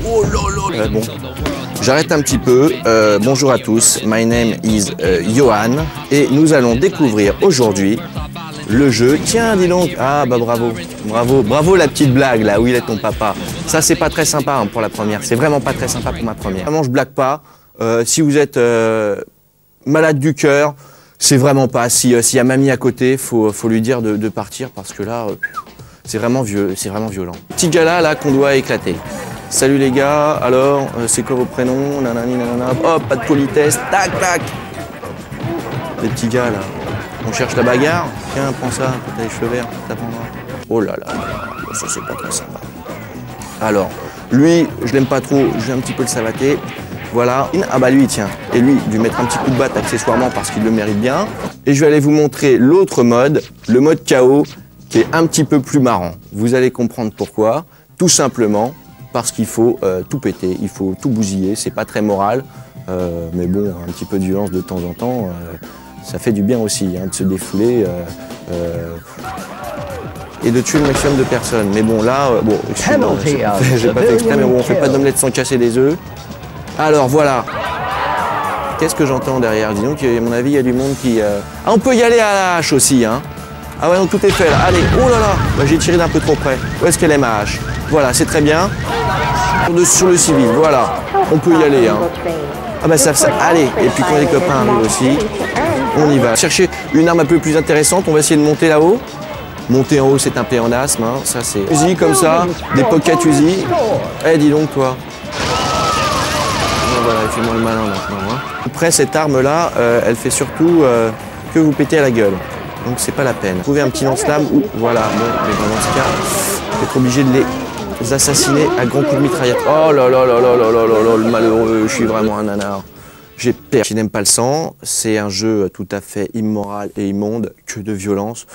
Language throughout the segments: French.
Oh là là. Bon, j'arrête un petit peu. Bonjour à tous, my name is Johan et nous allons découvrir aujourd'hui le jeu. Tiens, dis donc. Ah bah bravo, bravo, bravo la petite blague là, où il est ton papa. Ça c'est pas très sympa hein, pour la première, c'est vraiment pas très sympa pour ma première. Vraiment je blague pas, si vous êtes malade du cœur, c'est vraiment pas. S'il y a mamie à côté, faut lui dire de partir parce que là, c'est vraiment violent. Petit gars là qu'on doit éclater. Salut les gars, alors, c'est quoi vos prénoms? Nanani, nanana. Hop, pas de politesse, tac, tac. Les petits gars là, on cherche la bagarre. Tiens, prends ça, t'as les cheveux verts, t'apprendras. Oh là là, ça c'est pas trop sympa. Alors, lui, je l'aime pas trop, je vais un petit peu le savater. Voilà, ah bah lui tiens, et lui, lui mettre un petit coup de batte accessoirement parce qu'il le mérite bien. Et je vais aller vous montrer l'autre mode, le mode KO, qui est un petit peu plus marrant. Vous allez comprendre pourquoi, tout simplement parce qu'il faut tout péter, il faut tout bousiller, c'est pas très moral, mais bon, un petit peu de violence de temps en temps, ça fait du bien aussi, hein, de se défouler et de tuer le maximum de personnes. Mais bon là, bon, j'ai pas fait exprès, mais bon, on fait pas d'omelette sans casser des œufs. Alors voilà, qu'est-ce que j'entends derrière? Dis donc, à mon avis, il y a du monde qui... Ah, on peut y aller à la hache aussi, hein. Ah ouais, donc tout est fait là. Allez, oh là là, bah, j'ai tiré d'un peu trop près. Où est-ce qu'elle est ma hache? Voilà, c'est très bien. Sur le civil, voilà, on peut y aller, hein. Ah bah ça, allez, et puis quand les copains arrivent aussi, on y va. Chercher une arme un peu plus intéressante, on va essayer de monter là-haut. Monter en haut, c'est un pléonasme, hein. Ça c'est... Uzi comme ça, des pocket Uzi. Eh, dis donc toi. Voilà, fais-moi le malin maintenant. Hein. Après, cette arme-là, elle fait surtout que vous péter à la gueule. Donc, c'est pas la peine. Trouver un petit lance-flamme ou voilà. Bon, mais dans ce cas, vous êtes obligé de les assassiner à grands coups de mitraillette. Oh là là là là là là là là, le malheureux, je suis vraiment un nanar. J'ai peur. Qui n'aime pas le sang, c'est un jeu tout à fait immoral et immonde, que de violence.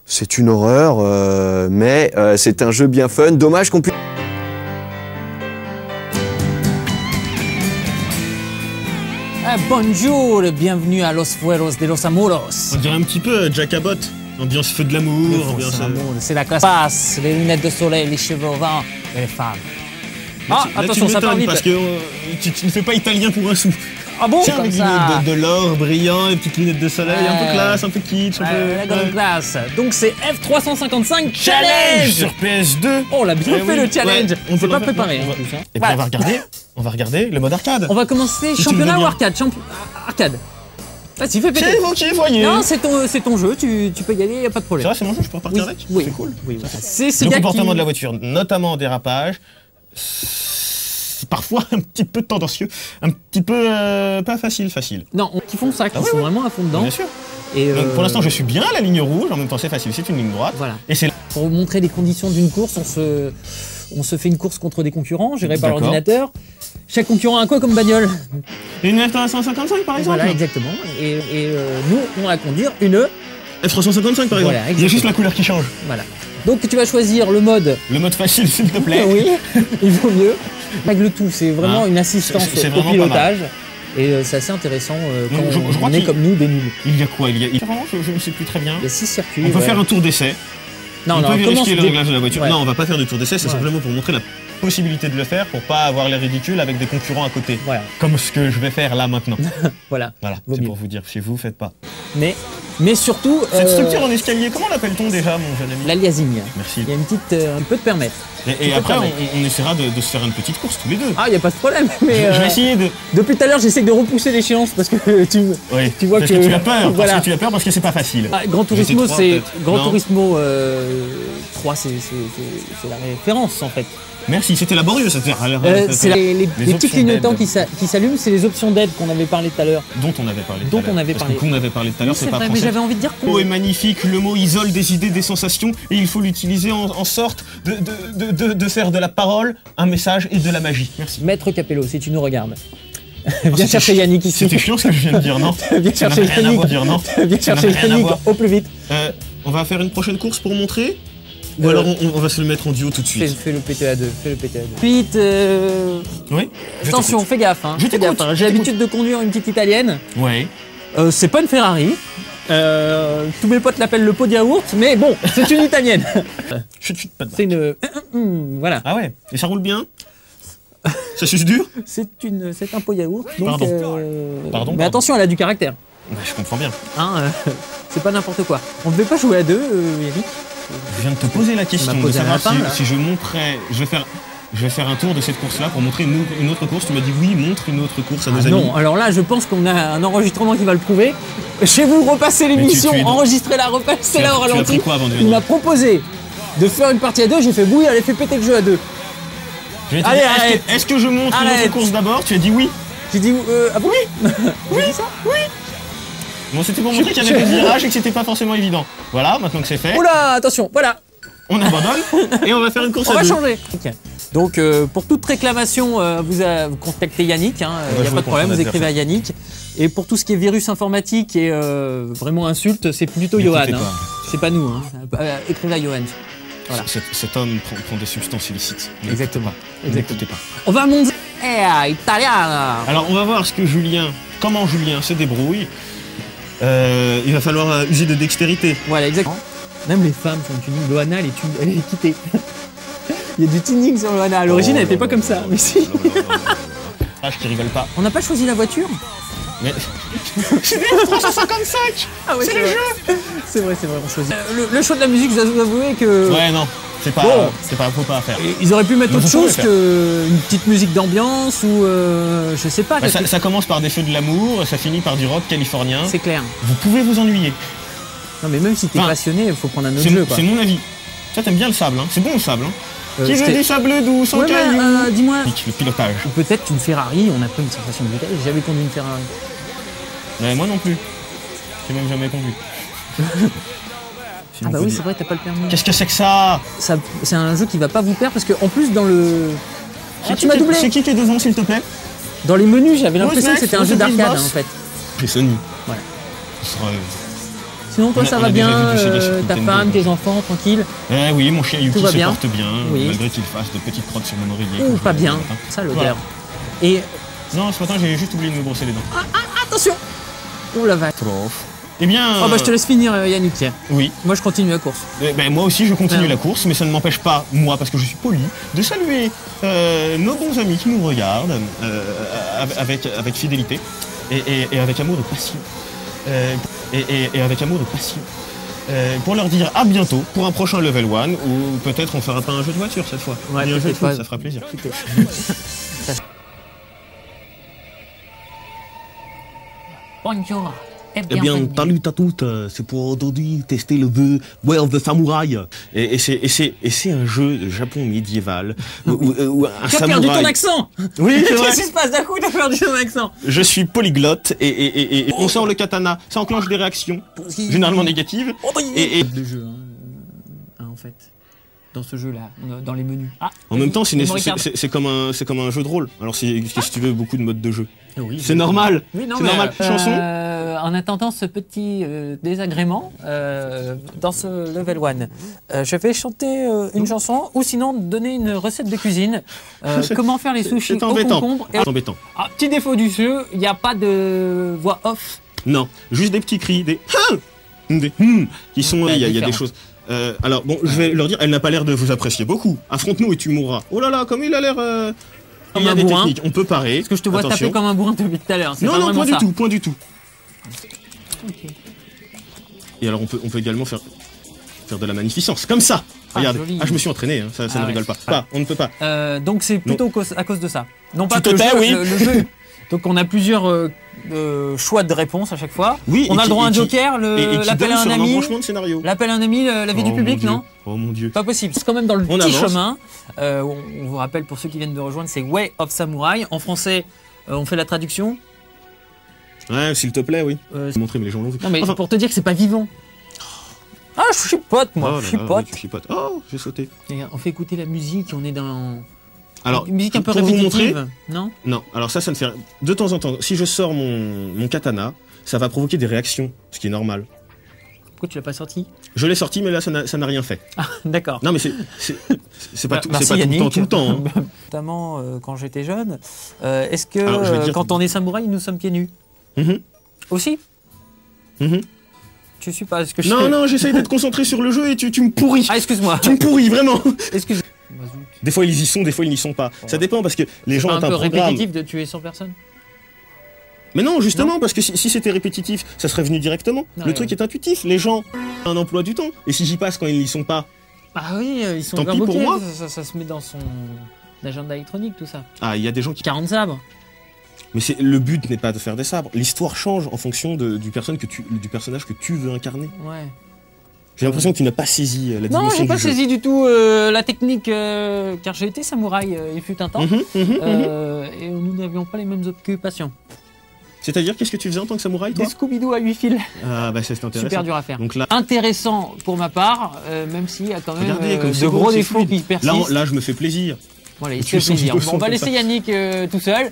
C'est une horreur, mais c'est un jeu bien fun. Dommage qu'on puisse... Bonjour, bienvenue à Los Fueros de los Amoros. On dirait un petit peu Jack Abbott, ambiance feu de l'amour, ambiance... C'est la classe passe, les lunettes de soleil, les cheveux au vent et les femmes. Ah, attention, ça part vite. Parce que tu ne fais pas italien pour un sou. Ah bon? Tiens, avec de l'or brillant, les petites lunettes de soleil, un peu classe, un peu kitsch, un peu... La grande classe. Donc c'est F355 Challenge sur PS2. Oh, on a bien fait le challenge. Ouais, on s'est pas préparé. Et puis on va regarder le mode arcade. On va commencer championnat ou arcade? Arcade. Vas-y, fais péter. C'est vous voyez. Non, c'est ton jeu, tu peux y aller, y a pas de problème. C'est vrai, c'est mon jeu, je peux repartir avec? Oui. C'est cool. Oui, c'est le comportement de la voiture, notamment en dérapage. Parfois un petit peu tendancieux, un petit peu pas facile. Non, qui font ça, qui sont vraiment à fond dedans. Bien sûr. Et donc, pour l'instant, je suis bien à la ligne rouge, en même temps c'est facile, c'est une ligne droite. Voilà. Et c'est pour vous montrer les conditions d'une course, on se fait une course contre des concurrents, gérés par l'ordinateur. Chaque concurrent a quoi comme bagnole? Une F355 par exemple. Voilà, exactement. Et nous, on va conduire une F355 par exemple. Voilà, il y a juste la couleur qui change. Voilà. Donc tu vas choisir le mode... Le mode facile, s'il te plaît. Oui, il vaut mieux. Règle tout, c'est vraiment une assistance au pilotage. Et c'est assez intéressant quand on est comme nous, des nuls. Il y a quoi? Je ne sais plus très bien. Il y a 6 circuits. On peut faire un tour d'essai. Non, on peut vérifier le réglage de la voiture. Ouais. Non, on va pas faire de tour d'essai, c'est simplement pour montrer la possibilité de le faire, pour pas avoir l'air ridicule avec des concurrents à côté. Voilà. Comme ce que je vais faire là maintenant. Voilà. C'est pour vous dire, si vous faites pas. Mais surtout... Cette structure en escalier, comment l'appelle-t-on déjà, mon jeune ami? L'aliasing. Merci. Il y a une petite... on peut te permettre. Et après, on essaiera de se faire une petite course tous les deux. Ah, il n'y a pas de problème, mais... Je vais essayer de... Depuis tout à l'heure, j'essaie de repousser l'échéance parce que tu vois parce que tu as peur, voilà. Parce que tu as peur parce que c'est pas facile. Ah, Gran Turismo, c'est... Gran Turismo 3, c'est la référence, en fait. Merci, c'était laborieux, ça. C'est les petits clignotants qui s'allument, c'est les options d'aide qu'on avait parlé tout à l'heure. Dont on avait parlé tout à l'heure, c'est pas vrai, français. mais j'avais envie de dire Le mot est magnifique, le mot isole des idées, des sensations, et il faut l'utiliser en sorte de faire de la parole un message et de la magie. Merci. Maître Capello, si tu nous regardes. Viens chercher Yannick ici. C'était chiant ce que je viens de dire, non? Viens chercher Yannick. Viens chercher Yannick au plus vite. On va faire une prochaine course pour montrer? Ou alors on va se le mettre en duo tout de suite. Fais le PT à 2, Vite, oui. Attention, fais gaffe. J'ai l'habitude de conduire une petite italienne. Ouais. C'est pas une Ferrari. Tous mes potes l'appellent le pot de yaourt, mais bon, c'est une italienne. Chut, pas de C'est une... voilà. Ah ouais. Et ça roule bien? Ça suce dur? C'est un pot yaourt. Donc, Pardon. Mais attention, elle a du caractère. Ouais, je comprends bien. Hein, c'est pas n'importe quoi. On ne devait pas jouer à deux, Eric. Je viens de te poser la question de posé un savoir lapin, là. si je montrais... Je vais faire un tour de cette course-là pour montrer une autre course. Tu m'as dit oui, montre une autre course à nos amis. Non, alors là, je pense qu'on a un enregistrement qui va le prouver. Chez vous, repassez l'émission, enregistrez-la, repassez-la au ralenti. Tu as pris quoi avant de venir? Il m'a proposé de faire une partie à deux. J'ai fait oui, allez, fais péter le jeu à deux. Allez, arrête. Est-ce que je montre une autre course d'abord? Tu as dit oui. J'ai dit ah bon? Oui. Oui, ça? Oui. Bon, c'était pour montrer qu'il y avait des virages et que c'était pas forcément évident. Voilà, maintenant que c'est fait. Oula, attention, voilà. On abandonne et on va faire une course à deux. On va changer. Okay. Donc pour toute réclamation, vous contactez Yannick, il n'y a pas de problème, vous écrivez à Yannick. Et pour tout ce qui est virus informatique et vraiment insulte, c'est plutôt Johan. Hein. C'est pas nous. Hein. Écrivez à Johan. Voilà. Cet homme prend des substances illicites. Exactement. N'écoutez pas. On va à Monza Italiana. Alors on va voir comment Julien se débrouille. Il va falloir user de dextérité. Voilà, exactement. Même les femmes font du tuning. Loana, elle est quittée. Il y a du tuning sur Loana. À l'origine, elle n'était pas comme ça. Mais si. Ah, je rigole pas. On n'a pas choisi la voiture? Mais... C'est des 355. Ah ouais, c'est le jeu. C'est vrai, on choisit. Le choix de la musique, je dois vous avouer que... Ouais, non, c'est pas faut pas à faire. Ils auraient pu mettre autre chose qu'une petite musique d'ambiance ou je sais pas. Bah, ça commence par des feux de l'amour, ça finit par du rock californien. C'est clair. Vous pouvez vous ennuyer. Non mais même si t'es passionné, il faut prendre un autre jeu. C'est mon avis. Ça, t'aimes bien le sable, hein. C'est bon le sable. Hein. Qui veut du sable doux, sans cailloux? Dis-moi. Le pilotage. Ou peut-être une Ferrari, on n'a pas une sensation de vitesse. J'ai jamais conduit une Ferrari. Mais moi non plus. J'ai même jamais conduit. Ah bah oui, c'est vrai, t'as pas le permis. Qu'est-ce que c'est que ça? C'est un jeu qui va pas vous perdre parce que en plus dans le... tu m'as doublé. C'est qui est devant, s'il te plaît? Dans les menus, j'avais l'impression que c'était un jeu d'arcade en fait. J'ai Sony. Voilà. Sinon toi ça va bien, ta femme, tes enfants, tranquille? Oui, mon chien Yuki se porte bien, oui. malgré qu'il fasse de petites crottes sur mon oreiller. Ou pas bien, ça l'odeur. Et... Non, ce matin j'ai juste oublié de me brosser les dents. Attention! Oh la vache. Eh bien... Oh bah je te laisse finir Yannick. Oui. Moi je continue la course. Moi aussi je continue la course, mais ça ne m'empêche pas, moi, parce que je suis poli, de saluer nos bons amis qui nous regardent avec fidélité et avec amour de passion. Et avec amour de passion. Pour leur dire à bientôt pour un prochain level 1 ou peut-être on fera pas un jeu de voiture cette fois. Ouais, un jeu de foot, ça fera plaisir. Bonjour. Eh bien, salut à toutes, c'est pour aujourd'hui tester le jeu Way of the Samurai. Et c'est un jeu de Japon médiéval où un samouraï... T'as perdu ton accent. Oui, c'est vrai. Qu'est-ce qui se passe d'un coup? T'as perdu ton accent. Je suis polyglotte et on sort le katana, ça enclenche des réactions, généralement négatives. De jeu, en fait. Dans ce jeu-là, dans les menus. En même temps, c'est comme un jeu de rôle. Alors, si tu veux, beaucoup de modes de jeu. Oui, c'est normal. Oui, c'est normal. Chanson. En attendant ce petit désagrément dans ce level 1, je vais chanter une chanson ou sinon donner une recette de cuisine. Comment faire les sushis au concombre. C'est embêtant. Petit défaut du jeu, il n'y a pas de voix off. Non, juste des petits cris, des qui sont. Il y a des choses. Alors bon, je vais leur dire, elle n'a pas l'air de vous apprécier beaucoup. Affronte-nous et tu mourras. Oh là là, comme il a l'air. Il y a des techniques. On peut parer. Parce que je te vois taper comme un bourrin depuis tout à l'heure. Non, point du tout. Okay. Et alors on peut également faire de la magnificence, comme ça. Regardez. Je me suis entraîné, hein. Ça ne rigole pas. On ne peut pas. Donc c'est plutôt à cause de ça. Non pas que le jeu. Donc on a plusieurs choix de réponse à chaque fois. Oui, on a le droit à un joker, l'appel à un ami. L'appel à un ami, l'avis du public, non? Oh mon Dieu. Pas possible. C'est quand même dans le petit chemin. On vous rappelle pour ceux qui viennent de rejoindre, c'est Way of Samurai. En français, on fait la traduction. Ouais, s'il te plaît, oui. Montrer, mais les gens l'ont vu. Non, mais pour te dire que c'est pas vivant. Ah, je chipote, moi. Je chipote. Tu chipotes. Oh, j'ai sauté. On fait écouter la musique, on est dans... Alors, une musique un peu pour vous montrer, non? Non, alors ça ne fait... De temps en temps, si je sors mon katana, ça va provoquer des réactions, ce qui est normal. Pourquoi tu l'as pas sorti? Je l'ai sorti, mais là, ça n'a rien fait. Ah, d'accord. Non, mais c'est pas tout le temps. Hein. Notamment quand j'étais jeune. Est-ce que quand on est samouraï, nous sommes pieds nus? Aussi? Tu suis pas. Est-ce que Non, non, j'essaye d'être concentré sur le jeu et tu me pourris. Ah, excuse-moi. Tu me pourris, vraiment. Excuse. Des fois, ils y sont, des fois, ils n'y sont pas. Ça dépend parce que les gens ont un peu programme. répétitif de tuer 100 personnes. Mais non, justement, parce que si c'était répétitif, ça serait venu directement. Non, le truc est intuitif. Les gens ont un emploi du temps. Et si j'y passe quand ils n'y sont pas. Ah oui, ils sont Tant pis pour moi. Ça se met dans son agenda électronique, tout ça. Ah, il y a des gens qui. 40 sabres. Mais le but n'est pas de faire des sabres. L'histoire change en fonction du personnage que tu veux incarner. Ouais. J'ai l'impression que tu n'as pas saisi la dimension Non, j'ai du pas jeu. saisi du tout la technique, car j'ai été samouraï, il fut un temps, et nous n'avions pas les mêmes occupations. C'est-à-dire, qu'est-ce que tu faisais en tant que samouraï, toi? Des Scooby-Doo à 8 fils. Ah, bah c'est intéressant. Super dur à faire. Donc là, Intéressant pour ma part, même s'il y a quand même regardez, comme c'est de beau, gros c'est défauts fluide. qui persistent. Là, je me fais plaisir. Voilà, il Et se tu fait sens plaisir. le Bon, son on va comme laisser ça. Yannick tout seul.